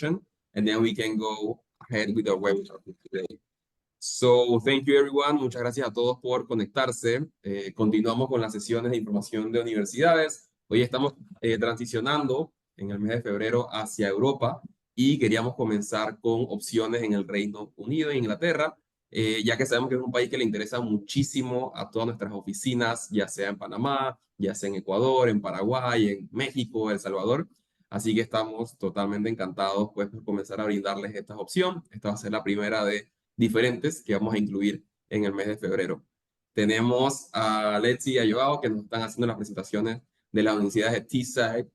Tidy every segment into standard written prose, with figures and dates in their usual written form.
and then we can go ahead with our webinar today. So, thank you everyone. Muchas gracias a todos por conectarse. Continuamos con las sesiones de información de universidades. Hoy estamos transicionando en el mes de febrero hacia Europa y queríamos comenzar con opciones en el Reino Unido e Inglaterra, ya que sabemos que es un país que le interesa muchísimo a todas nuestras oficinas, ya sea en Panamá, ya sea en Ecuador, en Paraguay, en México, El Salvador. Así que estamos totalmente encantados pues, por comenzar a brindarles esta opción. Esta va a ser la primera de diferentes que vamos a incluir en el mes de febrero. Tenemos a Letzi y a Joao que nos están haciendo las presentaciones de las universidades de Teesside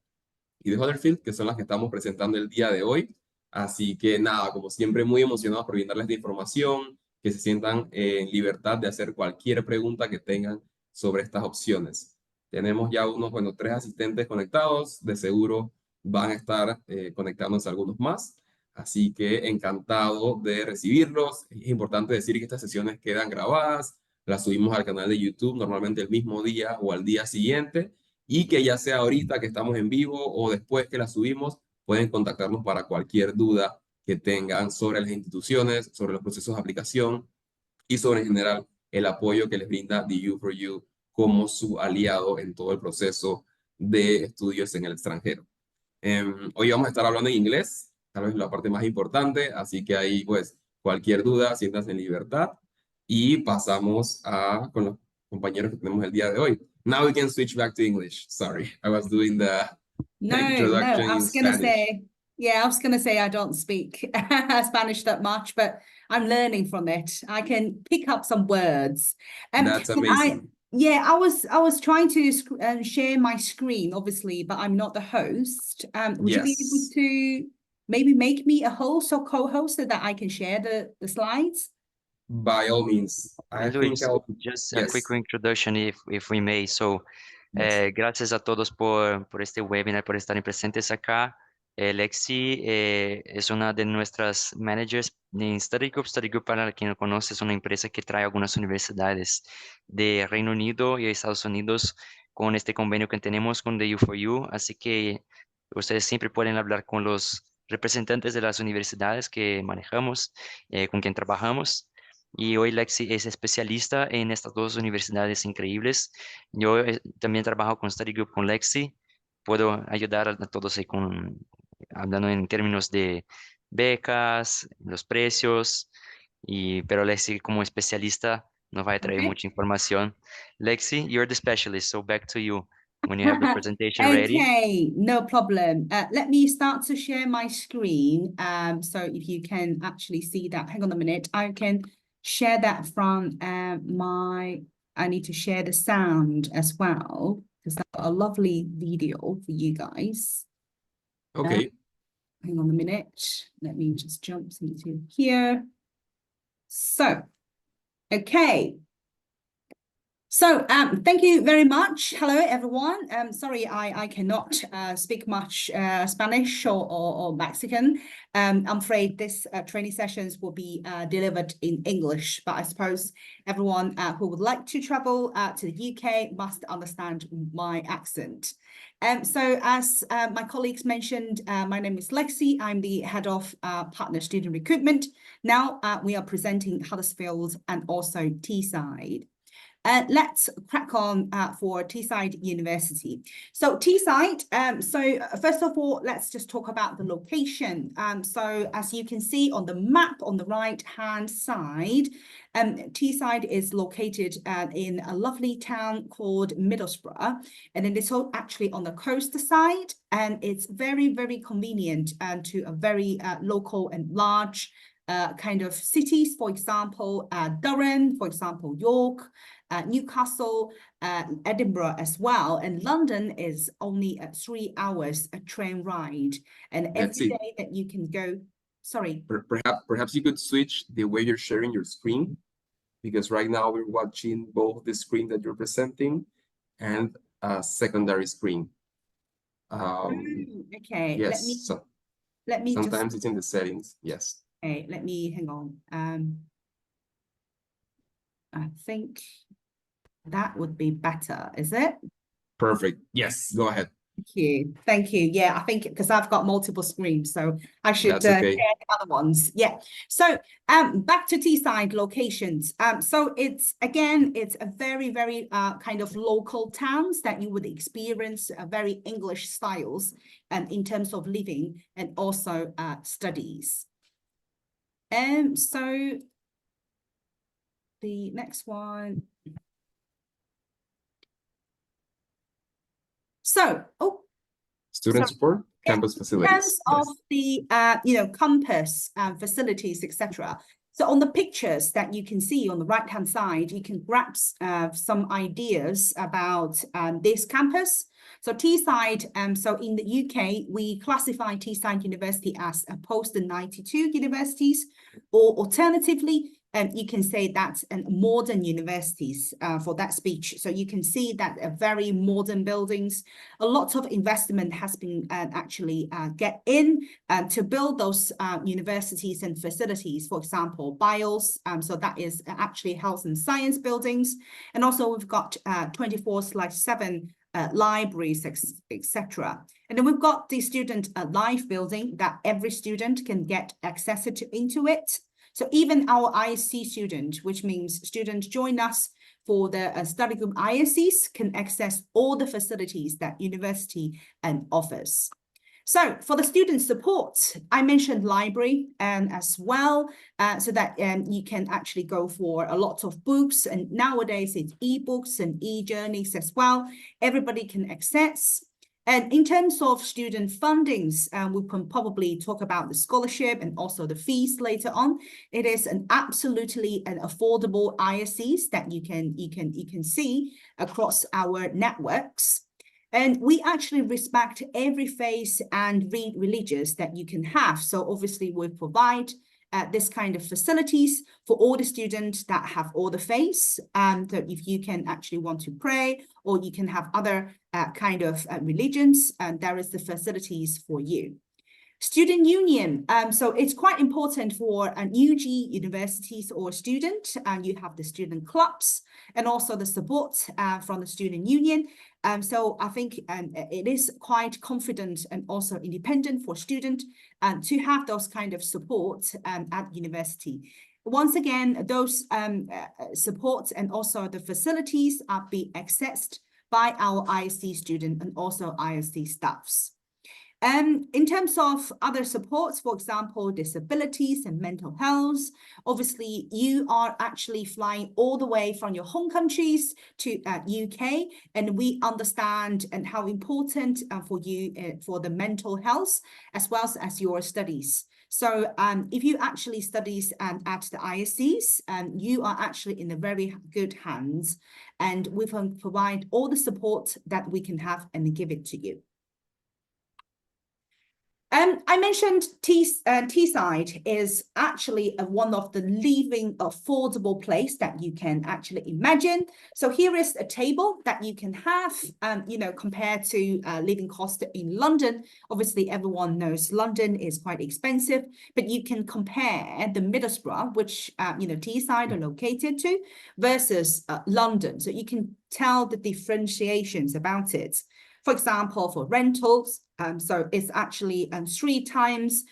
y de Huddersfield, que son las que estamos presentando el día de hoy. Así que nada, como siempre, muy emocionados por brindarles de información, que se sientan en libertad de hacer cualquier pregunta que tengan sobre estas opciones. Tenemos ya unos, bueno, 3 asistentes conectados, de seguro van a estar conectándose algunos más. Así que encantado de recibirlos. Es importante decir que estas sesiones quedan grabadas, las subimos al canal de YouTube normalmente el mismo día o al día siguiente, y que ya sea ahorita que estamos en vivo o después que las subimos, pueden contactarnos para cualquier duda que tengan sobre las instituciones, sobre los procesos de aplicación y sobre en general el apoyo que les brinda The U4U como su aliado en todo el proceso de estudios en el extranjero. Hoy vamos a estar hablando en inglés, tal vez la parte más importante, así que ahí pues cualquier duda, siéntanse en libertad y pasamos con los compañeros que tenemos el día de hoy. Now we can switch back to English. Sorry, I was doing the introduction I in was going to Spanish. say, yeah, I was going to say I don't speak Spanish that much, but I'm learning from it. I can pick up some words. That's amazing. I was trying to share my screen, obviously, but I'm not the host. Would you be able to maybe make me a host or co-host so that I can share the slides? By all means. I Luis, think I'll... just a quick introduction if we may. So, gracias a todos por este webinar, por estar presentes acá. Lexi es una de nuestras managers en Study Group. Study Group, para quien no conoce, es una empresa que trae algunas universidades de Reino Unido y Estados Unidos con este convenio que tenemos con the U4U. Así que ustedes siempre pueden hablar con los representantes de las universidades que manejamos, con quien trabajamos. Y hoy Lexi es especialista en estas dos universidades increíbles. Yo también trabajo con Study Group con Lexi. Puedo ayudar a todos ahí hablando en términos de becas, los precios, pero Lexi como especialista nos va a traer mucha información. Lexi, you're the specialist, so back to you when you have the presentation ready. Okay, no problem. Let me start to share my screen. So if you can actually see that, hang on a minute, I can share that from I need to share the sound as well, because I've got a lovely video for you guys. Okay. Hang on a minute. Let me just jump into here. So, okay. So, thank you very much. Hello, everyone. Sorry, I cannot speak much Spanish or Mexican. I'm afraid this training sessions will be delivered in English, but I suppose everyone who would like to travel to the UK must understand my accent. So as my colleagues mentioned, my name is Lexi. I'm the head of partner student recruitment. Now we are presenting Huddersfield and also Teesside. Let's crack on for Teesside University. So Teesside, so first of all, let's just talk about the location. So as you can see on the map on the right-hand side, Teesside is located in a lovely town called Middlesbrough, and then it's all actually on the coast side, and it's very, very convenient to a very local and large kind of cities, for example, Durham, for example, York, Newcastle, Edinburgh as well, and London is only 3 hours a train ride, and every day that you can go. Sorry. Perhaps you could switch the way you're sharing your screen, because right now we're watching both the screen that you're presenting and a secondary screen. Okay. Yes. Let me. Sometimes it's in the settings. Yes. Okay. Let me hang on. I think that would be better, is it? Perfect. Yes, go ahead. Thank you. Thank you. Yeah, I think because I've got multiple screens, so I should That's share okay. the other ones. Yeah. So back to Teesside locations. So it's a very, very kind of local towns that you would experience very English styles in terms of living and also studies. So the next one. So, Student support, campus in facilities. terms of the campus facilities, etc. So on the pictures that you can see on the right-hand side, you can grab some ideas about this campus. So Teesside, so in the UK, we classify Teesside University as a post-92 universities, or alternatively, you can say that's modern universities for that speech. So you can see that very modern buildings. A lot of investment has been actually get in to build those universities and facilities. For example, BIOS, so that is actually health and science buildings. And also we've got 24/7 libraries, etc. And then we've got the student life building that every student can get access into it. So even our ISC student, which means students join us for the study group ISCs, can access all the facilities that university offers. So for the student support, I mentioned library as well, so that you can actually go for a lot of books. And nowadays it's ebooks and e-journeys as well. Everybody can access. And in terms of student fundings, we can probably talk about the scholarship and also the fees later on. It is absolutely an affordable ISCs that you can see across our networks. And we actually respect every faith and religious that you can have. So obviously we provide this kind of facilities for all the students that have all the faiths. That if you can actually want to pray, or you can have other kind of religions, and there is the facilities for you. Student union, so it's quite important for an UG universities or student, and you have the student clubs and also the support from the student union. So I think it is quite confident and also independent for student to have those kind of support at university. Once again, those supports and also the facilities are being accessed by our ISC student and also ISC staffs. In terms of other supports, for example, disabilities and mental health, obviously you are actually flying all the way from your home countries to UK, and we understand and how important for you for the mental health as well as your studies. So if you actually studies at the ISCs, you are actually in a very good hands, and we can provide all the support that we can have and give it to you. I mentioned Teesside is actually one of the living affordable place that you can actually imagine. So here is a table that you can have, compared to living cost in London. Obviously, everyone knows London is quite expensive, but you can compare the Middlesbrough, which, Teesside are located to, versus London. So you can tell the differentiations about it. For example, for rentals, so it's actually 3 times,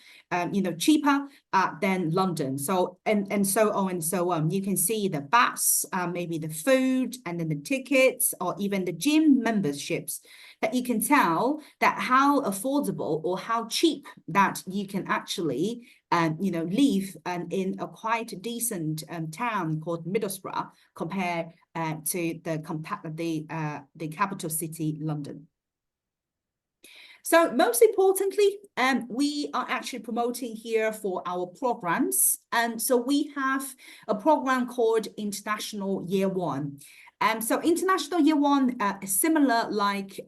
cheaper than London. So and so on and so on. You can see the bus, maybe the food, and then the tickets, or even the gym memberships. That you can tell that how affordable or how cheap that you can actually, live in a quite decent town called Middlesbrough compared to the capital city, London. So most importantly, we are actually promoting here for our programs. And so we have a program called International Year One. So International Year One is similar like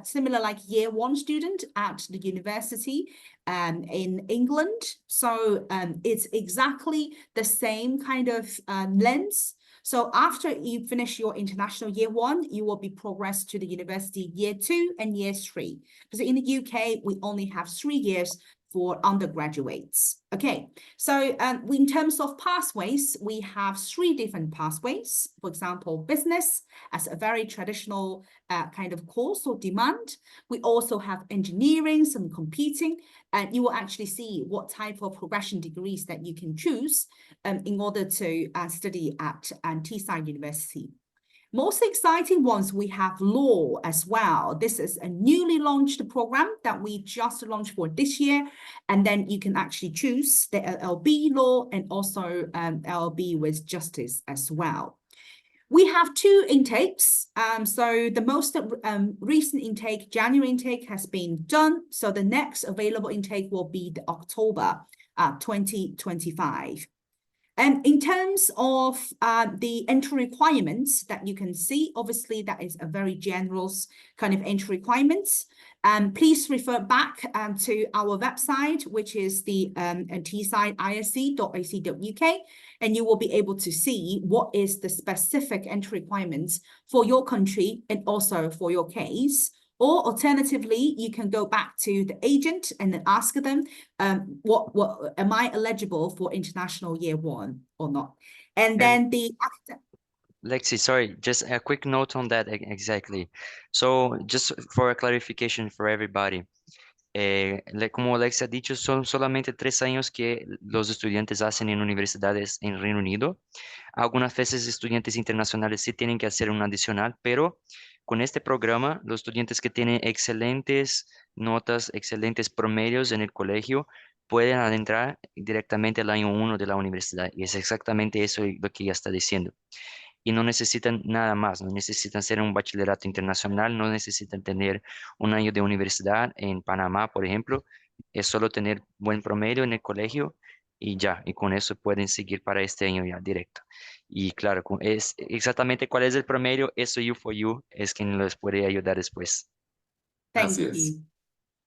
similar like Year One student at the university in England. So it's exactly the same kind of lens. So after you finish your international year 1, you will be progressed to the university year 2 and year 3. Because in the UK, we only have 3 years for undergraduates. Okay, so in terms of pathways, we have 3 different pathways. For example, business as a very traditional kind of course or demand. We also have engineering, some computing, and you will actually see what type of progression degrees that you can choose in order to study at Teesside University. Most exciting ones, we have law as well. This is a newly launched program that we just launched for this year. And then you can actually choose the LLB law and also LLB with justice as well. We have 2 intakes. So the most recent intake, January intake, has been done. So the next available intake will be the October 2025. And in terms of the entry requirements that you can see, obviously that is a very general kind of entry requirements. Please refer back to our website, which is the teessideisc.ac.uk, and you will be able to see what is the specific entry requirements for your country and also for your case. Or alternatively, you can go back to the agent and then ask them, what am I eligible for international year 1 or not? And then Lexi, sorry, just a quick note on that exactly. So just for a clarification for everybody, como Lexi ha dicho, son solamente 3 años que los estudiantes hacen en universidades en Reino Unido. Algunas veces estudiantes internacionales sí tienen que hacer un adicional, pero con este programa, los estudiantes que tienen excelentes notas, excelentes promedios en el colegio, pueden adentrar directamente al año 1 de la universidad. Y es exactamente eso lo que ella está diciendo. Y no necesitan nada más, no necesitan hacer un bachillerato internacional, no necesitan tener un año de universidad en Panamá, por ejemplo. Es solo tener buen promedio en el colegio y ya, y con eso pueden seguir para este año ya directo. Y claro, es exactamente cuál es el promedio, eso You4You es quien les puede ayudar después. Thank you.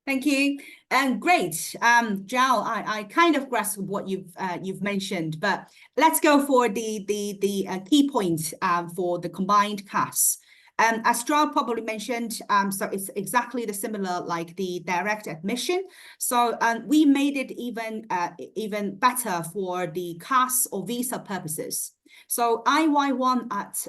Thank you. And great. Zhao, I kind of grasped what you've mentioned, but let's go for the key points for the combined CAS. As Zhao probably mentioned, so it's exactly the similar like the direct admission. So we made it even better for the CAS or visa purposes. So IY1 at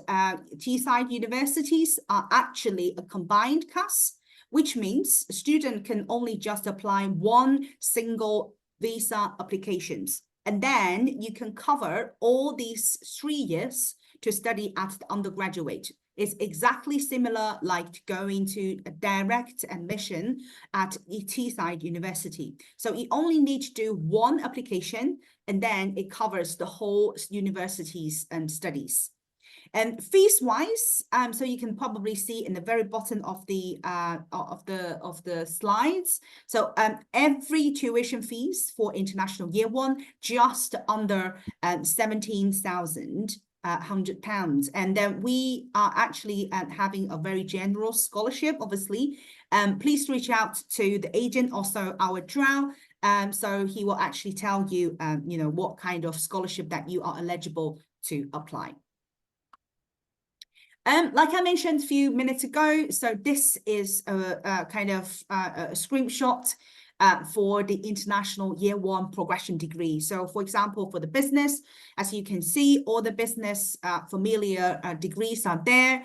Teesside universities are actually a combined CAS, which means a student can only just apply 1 single visa applications. And then you can cover all these 3 years to study at the undergraduate. It's exactly similar like going to a direct admission at Teesside University. So you only need to do 1 application, and then it covers the whole university's studies. And fees-wise, so you can probably see in the very bottom of the slides. So every tuition fees for international year 1 just under £17,100, and then we are actually having a very generous scholarship. Obviously, please reach out to the agent, also our Zhao. So he will actually tell you, you know, what kind of scholarship that you are eligible to apply. Like I mentioned a few minutes ago, so this is a kind of a screenshot for the international year 1 progression degree. So for example, for the business, as you can see, all the business familiar degrees are there.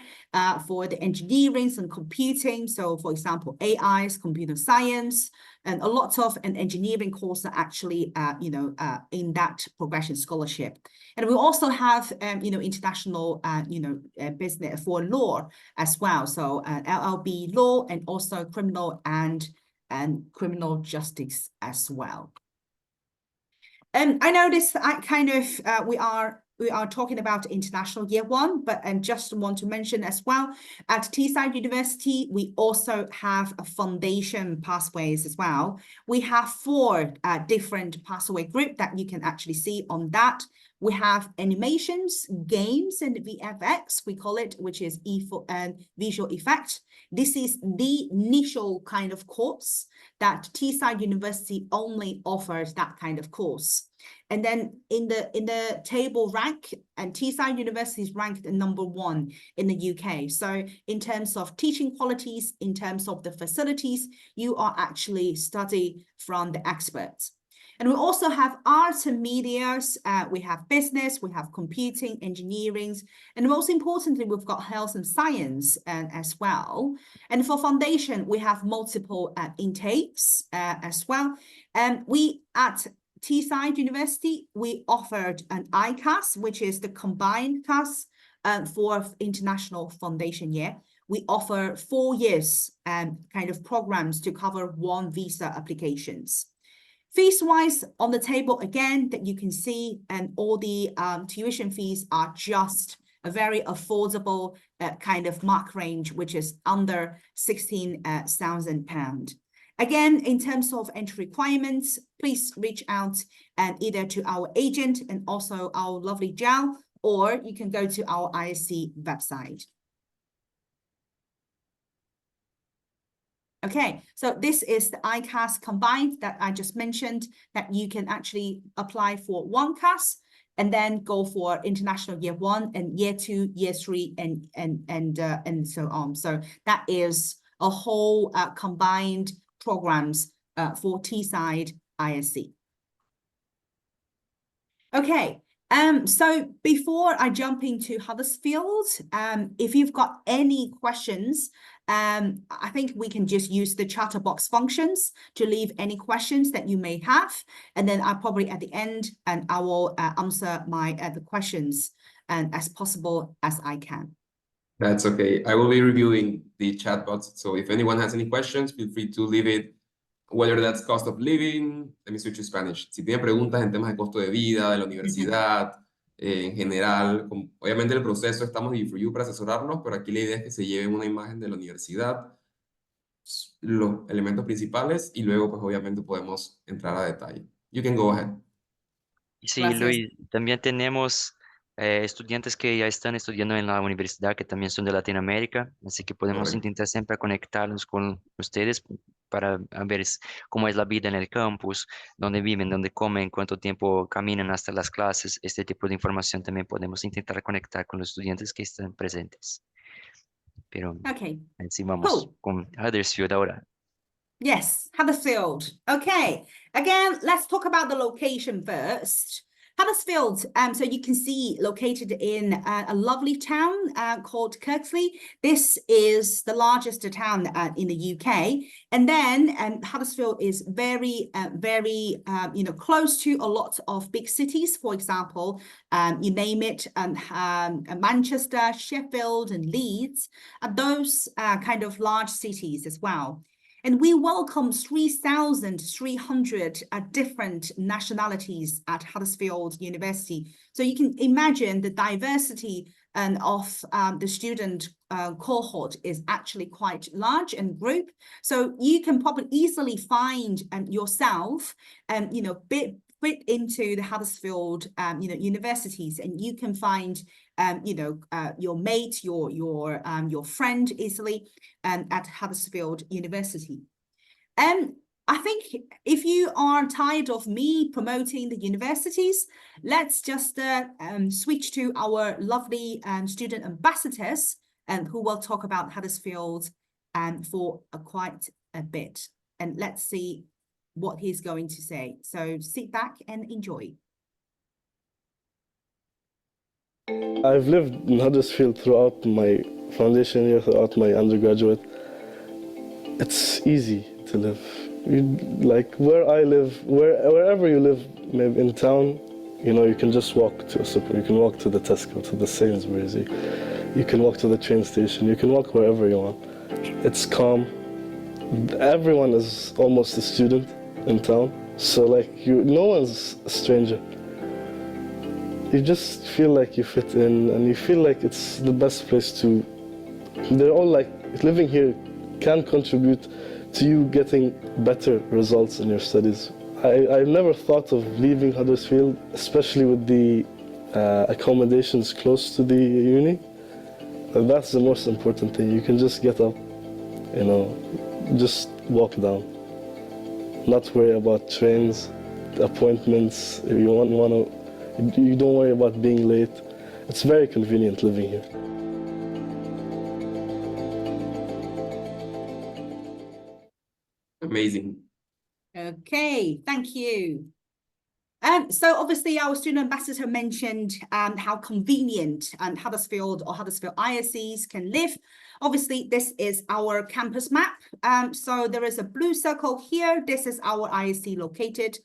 For the engineering and computing, so for example, AIs, computer science, and a lot of engineering courses are actually, you know, in that progression scholarship. And we also have, you know, international, you know, business for law as well. So LLB law and also criminal and criminal justice as well. I know this kind of, we are talking about international year 1, but just want to mention as well, at Teesside University, we also have a foundation pathways as well. We have 4 different pathway group that you can actually see on that We have animations, games, and VFX, we call it, which is visual effect. This is the initial kind of course that Teesside University only offers that kind of course. And then in the table rank, and Teesside University is ranked #1 in the UK. So in terms of teaching qualities, in terms of the facilities, you are actually study from the experts. And we also have arts and medias, we have business, we have computing, engineering, and most importantly, we've got health and science as well. And for foundation, we have multiple intakes as well. And we at Teesside University, we offered an ICAS, which is the combined CAS for international foundation year. We offer 4 years kind of programs to cover 1 visa applications. Fees-wise, on the table again that you can see, and all the tuition fees are just a very affordable kind of mark range, which is under £16,000. Again, in terms of entry requirements, please reach out either to our agent and also our lovely Jal, or you can go to our ISC website. Okay, so this is the ICAS combined that I just mentioned, that you can actually apply for 1 CAS and then go for international year 1 and year 2, year 3, and so on. So that is a whole combined programs for Teesside ISC. Okay. So before I jump into Huddersfield, if you've got any questions, I think we can just use the chatter box functions to leave any questions that you may have. And then I'll probably at the end, and I will answer the questions as possible as I can. That's okay. I will be reviewing the chat box. So if anyone has any questions, feel free to leave it. Whether that's cost of living, let me switch to Spanish. Si tienen preguntas en temas de costo de vida, de la universidad, en general, obviamente el proceso estamos en U4U para asesorarlos, pero aquí la idea es que se lleven una imagen de la universidad, los elementos principales, y luego pues obviamente podemos entrar a detalle. You can go ahead. Sí, Gracias. Luis, también tenemos estudiantes que ya están estudiando en la universidad que también son de Latinoamérica, así que podemos Correcto. intentar siempre conectarnos con ustedes para ver cómo es la vida en el campus, dónde viven, dónde comen, cuánto tiempo caminan hasta las clases. Este tipo de información también podemos intentar conectar con los estudiantes que están presentes. Pero Okay. así vamos Cool. con Huddersfield ahora. Yes, Huddersfield. Okay, again, let's talk about the location first. Huddersfield, so you can see located in a lovely town called Kirklees. This is the largest town in the UK. And then Huddersfield is very, close to a lot of big cities. For example, you name it, Manchester, Sheffield, and Leeds, those kind of large cities as well. And we welcome 3,300 different nationalities at Huddersfield University. So you can imagine the diversity of the student cohort is actually quite large and group. So you can probably easily find yourself, fit into the Huddersfield, universities, and you can find, your mate, your friend easily at Huddersfield University. I think if you are tired of me promoting the universities, let's just switch to our lovely student ambassadors who will talk about Huddersfield for quite a bit. And let's see what he's going to say. So sit back and enjoy. I've lived in Huddersfield throughout my foundation year, throughout my undergraduate. It's easy to live. Like where I live, wherever you live, maybe in town, you can just walk to a super, you can walk to the Tesco, to the Sainsbury's, you can walk to the train station, you can walk wherever you want. It's calm. Everyone is almost a student in town, so no one's a stranger. You just feel like you fit in, and you feel like it's the best place to. They're all like, living here can contribute to you getting better results in your studies. I've never thought of leaving Huddersfield, especially with the accommodations close to the uni. That's the most important thing. You can just get up, you know, just walk down. Not worry about trains, appointments. If you you don't worry about being late. It's very convenient living here. Amazing. Okay, thank you. So obviously our student ambassador mentioned how convenient Huddersfield or Huddersfield ISEs can live. Obviously, this is our campus map. So there is a blue circle here. This is our ISE located.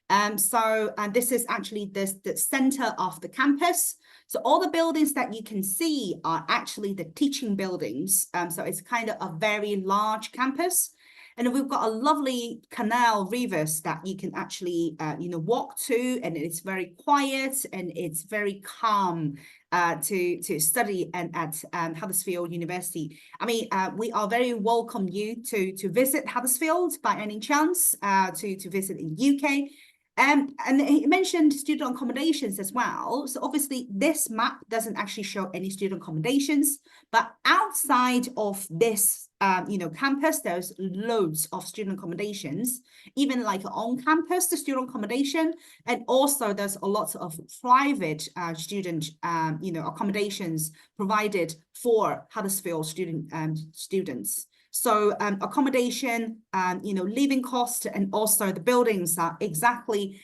This is actually the center of the campus. So all the buildings that you can see are actually the teaching buildings. So it's kind of a very large campus. And we've got a lovely canal rivers that you can actually, walk to, and it's very quiet and it's very calm to study at Huddersfield University. I mean, we are very welcome you to visit Huddersfield by any chance, to visit in UK. And he mentioned student accommodations as well. So obviously this map doesn't actually show any student accommodations, but outside of this, campus, there's loads of student accommodations, even like on campus, the student accommodation. And also there's a lot of private student, accommodations provided for Huddersfield students. So accommodation, living cost, and also the buildings are exactly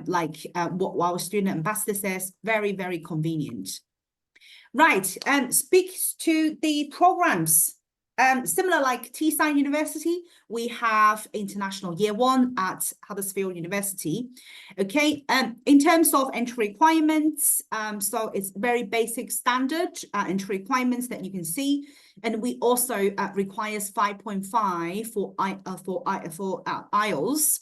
like what our student ambassador says, very, very convenient. Right, speaks to the programs. Similar like Teesside University, we have International Year 1 at Huddersfield University. Okay, in terms of entry requirements, so it's very basic standard entry requirements that you can see. And we also requires 5.5 for IELTS.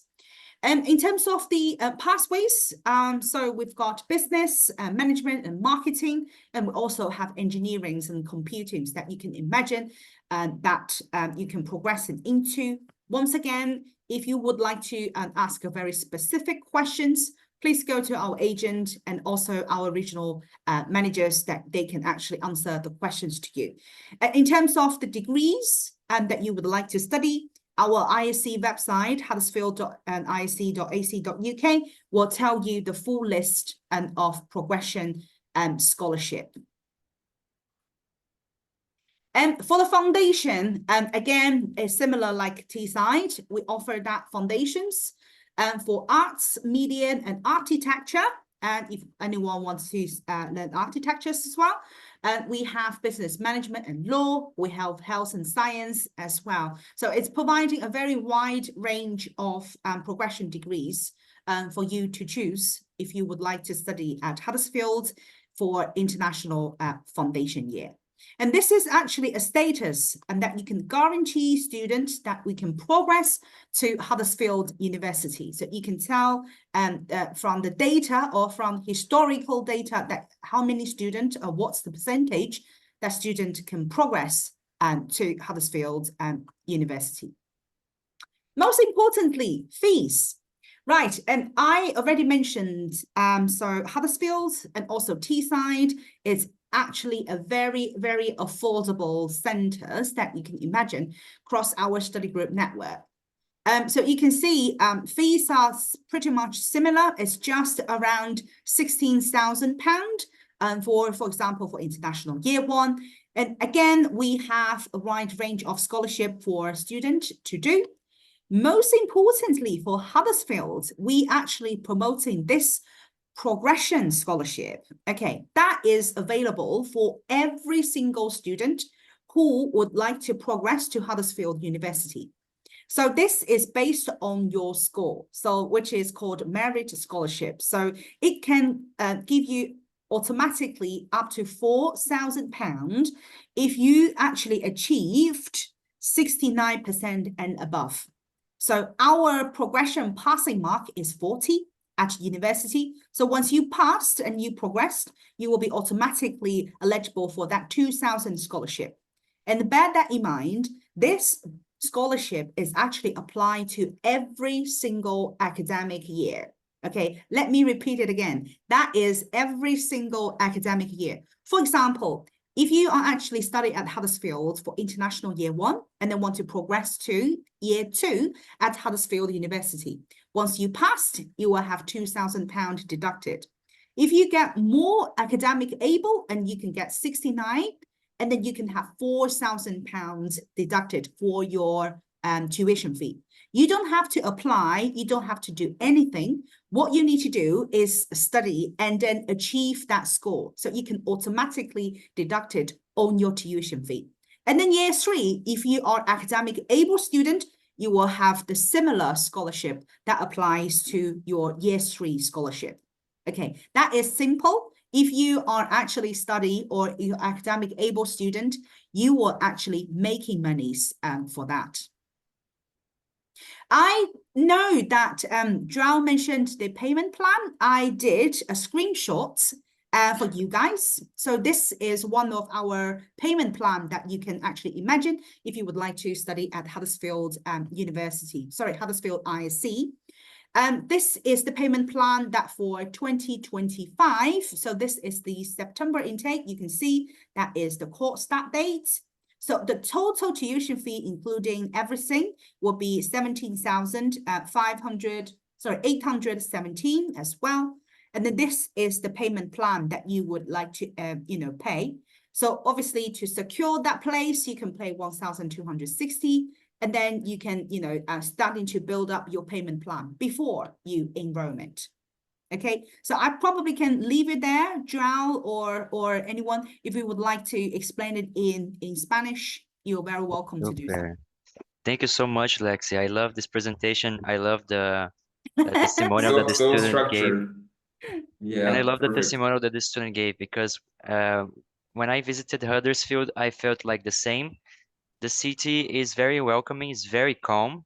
In terms of the pathways, so we've got business, management and marketing, and we also have engineering and computing that you can imagine that you can progress into. Once again, if you would like to ask a very specific questions, please go to our agent and also our regional managers that they can actually answer the questions to you. In terms of the degrees that you would like to study, our ISE website, huddersfield.isc.ac.uk, will tell you the full list of progression and scholarship. And for the foundation, again, it's similar like Teesside. We offer that foundations for arts, media, and architecture. And if anyone wants to learn architectures as well, we have business management and law. We have health and science as well. So it's providing a very wide range of progression degrees for you to choose if you would like to study at Huddersfield for international foundation year. And this is actually a status and that you can guarantee students that we can progress to Huddersfield University. So you can tell from the data or from historical data that how many students or what's the percentage that student can progress to Huddersfield University. Most importantly, fees. Right, and I already mentioned, so Huddersfield and also Teesside is actually a very, very affordable centers that you can imagine across our study group network. So you can see fees are pretty much similar. It's just around £16,000 for example, for International Year 1. And again, we have a wide range of scholarship for students to do. Most importantly, for Huddersfield, we actually promoting this progression scholarship. Okay, that is available for every single student who would like to progress to Huddersfield University. So this is based on your score, so which is called merit scholarship. So it can give you automatically up to £4,000 if you actually achieved 69% and above. So our progression passing mark is 40 at university. So once you passed and you progressed, you will be automatically eligible for that 2,000 scholarship. And bear that in mind, this scholarship is actually applied to every single academic year. Okay, let me repeat it again. That is every single academic year. For example, if you are actually studying at Huddersfield for international year 1 and then want to progress to year 2 at Huddersfield University, once you passed, you will have £2,000 deducted. If you get more academic able and you can get 69, and then you can have £4,000 deducted for your tuition fee. You don't have to apply, you don't have to do anything. What you need to do is study and then achieve that score. So you can automatically deduct it on your tuition fee. And then year 3, if you are academic able student, you will have the similar scholarship that applies to your year 3 scholarship. Okay, that is simple. If you are actually study or you're academic able student, you will actually making monies for that. I know that Joao mentioned the payment plan. I did a screenshot for you guys. So this is one of our payment plan that you can actually imagine if you would like to study at Huddersfield University, sorry, Huddersfield ISC. This is the payment plan that for 2025. So this is the September intake. You can see that is the course start date. So the total tuition fee, including everything, will be 817 as well. And then this is the payment plan that you would like to, pay. So obviously to secure that place, you can pay 1,260. And then you can, starting to build up your payment plan before you enrollment. Okay, so I probably can leave it there, Joao or anyone, if you would like to explain it in Spanish, you're very welcome to do so. Super. Thank you so much, Lexi. I love this presentation. I love the testimonial that the So student gave. structured. Yeah, And I love the perfect. testimonial that the student gave because when I visited Huddersfield, I felt like the same. The city is very welcoming, it's very calm,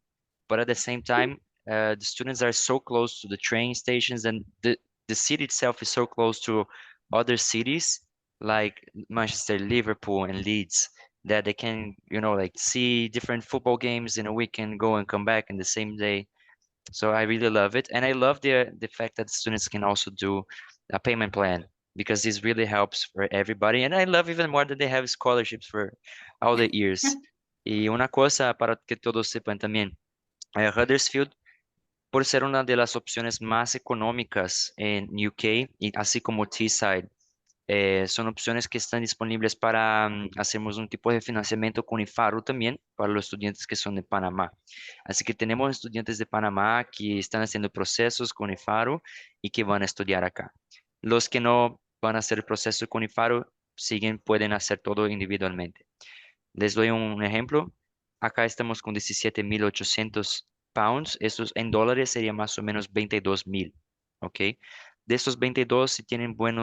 but at the same time, the students are so close to the train stations, and the city itself is so close to other cities like Manchester, Liverpool, and Leeds, that they can, like see different football games in a weekend, go and come back in the same day. So I really love it, and I love the fact that students can also do a payment plan because this really helps for everybody. And I love even more that they have scholarships for all the years. Y una cosa para que todos sepan también, Huddersfield, por ser una de las opciones más económicas en UK, y así como Teesside, son opciones que están disponibles para hacemos un tipo de financiamiento con IFARU también para los estudiantes que son de Panamá. Así que tenemos estudiantes de Panamá que están haciendo procesos con IFARU y que van a estudiar acá. Los que no van a hacer el proceso con IFARU pueden hacer todo individualmente. Les doy un ejemplo. Acá estamos con 17.800 pounds. Estos en dólares sería más o menos 22.000. ¿Ok? De estos 22, si tienen un buen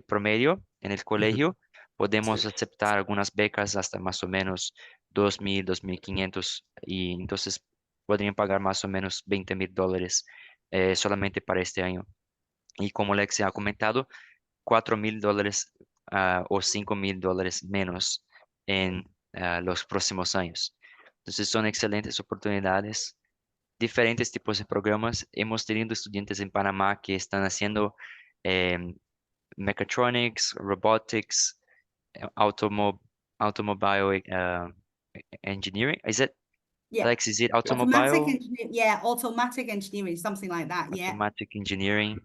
promedio en el colegio, podemos Sí. aceptar algunas becas hasta más o menos 2.000, 2.500 y entonces podrían pagar más o menos $20.000 solamente para este año. Y como Lexi ha comentado, $4.000 o $5.000 menos en los próximos años. Entonces son excelentes oportunidades, diferentes tipos de programas. Hemos tenido estudiantes en Panamá que están haciendo mechatronics, robotics, automobile engineering. Is it? Yeah. Alex, is it Automatic automobile? engineering, yeah, automatic engineering, something like that. Yeah. Automatic engineering.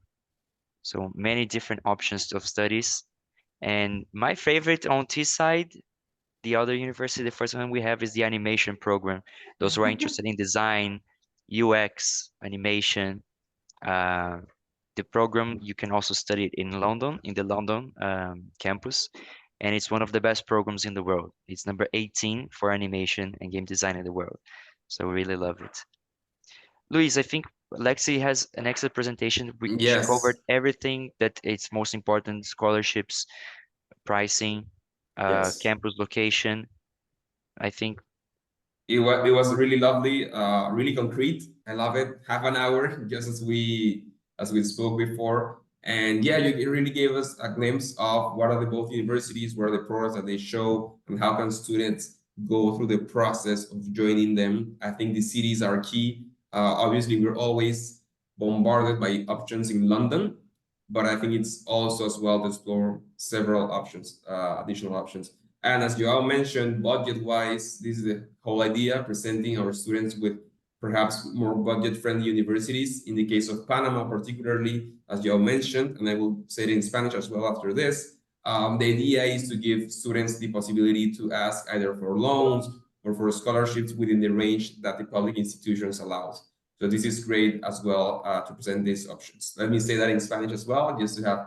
So many different options of studies. And my favorite on Teesside, the other university, the first one we have is the animation program. Those who are interested in design, UX, animation. The program, you can also study it in London, in the London campus. And it's one of the best programs in the world. It's number 18 for animation and game design in the world. So we really love it. Luis, I think Lexi has an excellent presentation. She covered Yes. everything that it's most important: scholarships, pricing, Yes. campus location. I think It was really lovely, really concrete. I love it. Half an hour, just as we spoke before. And yeah, you really gave us a glimpse of what are the both universities, what are the programs that they show, and how can students go through the process of joining them. I think the cities are key. Obviously, we're always bombarded by options in London, but I think it's also as well to explore several options, additional options. And as Joao mentioned, budget-wise, this is the whole idea, presenting our students with perhaps more budget-friendly universities. In the case of Panama, particularly, as Joao mentioned, and I will say it in Spanish as well after this, the idea is to give students the possibility to ask either for loans or for scholarships within the range that the public institutions allows. So this is great as well to present these options. Let me say that in Spanish as well, just to have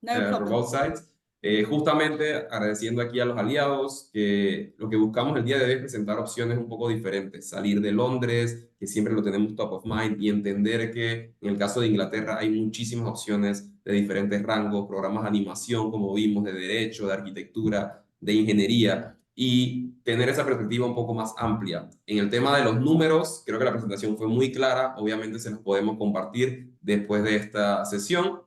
no for problem. both sides. Justamente agradeciendo aquí a los aliados, que lo que buscamos el día de hoy es presentar opciones un poco diferentes, salir de Londres, que siempre lo tenemos top of mind, y entender que en el caso de Inglaterra hay muchísimas opciones de diferentes rangos, programas de animación, como vimos, de derecho, de arquitectura, de ingeniería, y tener esa perspectiva un poco más amplia. En el tema de los números, creo que la presentación fue muy clara, obviamente se los podemos compartir después de esta sesión,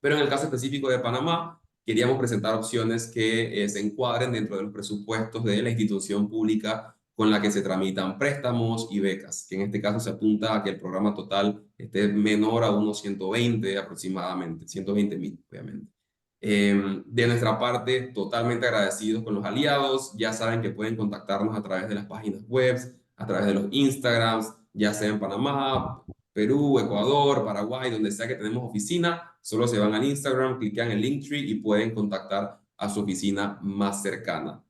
pero en el caso específico de Panamá, queríamos presentar opciones que se encuadren dentro de los presupuestos de la institución pública con la que se tramitan préstamos y becas, que en este caso se apunta a que el programa total esté menor a unos 120 aproximadamente, 120.000, obviamente. De nuestra parte, totalmente agradecidos con los aliados. Ya saben que pueden contactarnos a través de las páginas web, a través de los Instagrams, ya sea en Panamá, Perú, Ecuador, Paraguay, donde sea que tenemos oficina. Solo se van al Instagram, clican en el Linktree y pueden contactar a su oficina más cercana.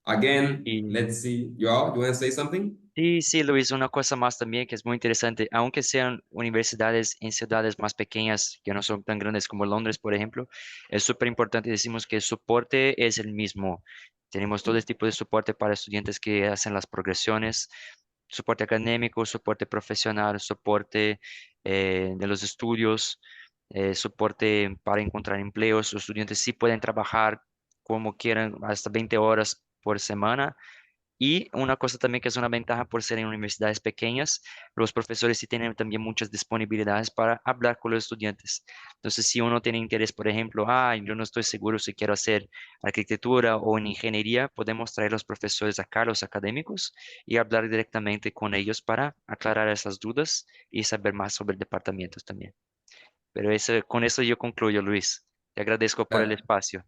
Again, let's see. Joao, you want to say something? Sí, sí, Luis, una cosa más también que es muy interesante, aunque sean universidades en ciudades más pequeñas, que no son tan grandes como Londres, por ejemplo, es súper importante, decimos que el soporte es el mismo. Tenemos todo este tipo de soporte para estudiantes que hacen las progresiones, soporte académico, soporte profesional, soporte de los estudios, soporte para encontrar empleos. Los estudiantes sí pueden trabajar como quieran, hasta 20 horas por semana. Y una cosa también que es una ventaja por ser en universidades pequeñas, los profesores sí tienen también muchas disponibilidades para hablar con los estudiantes. Entonces, si uno tiene interés, por ejemplo, yo no estoy seguro si quiero hacer arquitectura o en ingeniería, podemos traer los profesores acá, los académicos, y hablar directamente con ellos para aclarar esas dudas y saber más sobre el departamento también. Pero con eso yo concluyo, Luis. Te agradezco por el espacio.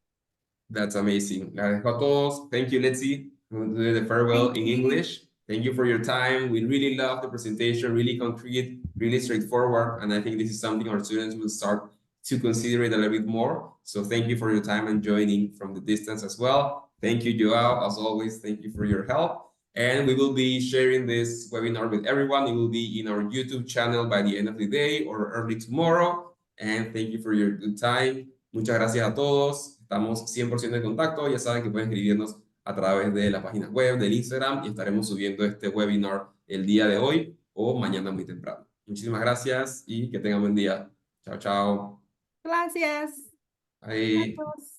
That's amazing. Le agradezco a todos. Thank you, Letzi. We'll do the farewell in English. Thank you for your time. We really love the presentation, really concrete, really straightforward. And I think this is something our students will start to consider it a little bit more. So thank you for your time and joining from the distance as well. Thank you, Joao. As always, thank you for your help. And we will be sharing this webinar with everyone. It will be in our YouTube channel by the end of the day or early tomorrow. And thank you for your good time. Muchas gracias a todos. Estamos 100% en contacto. Ya saben que pueden escribirnos a través de la página web, del Instagram, y estaremos subiendo este webinar el día de hoy o mañana muy temprano. Muchísimas gracias y que tengan buen día. Chao, chao. Gracias. Bye. Adiós.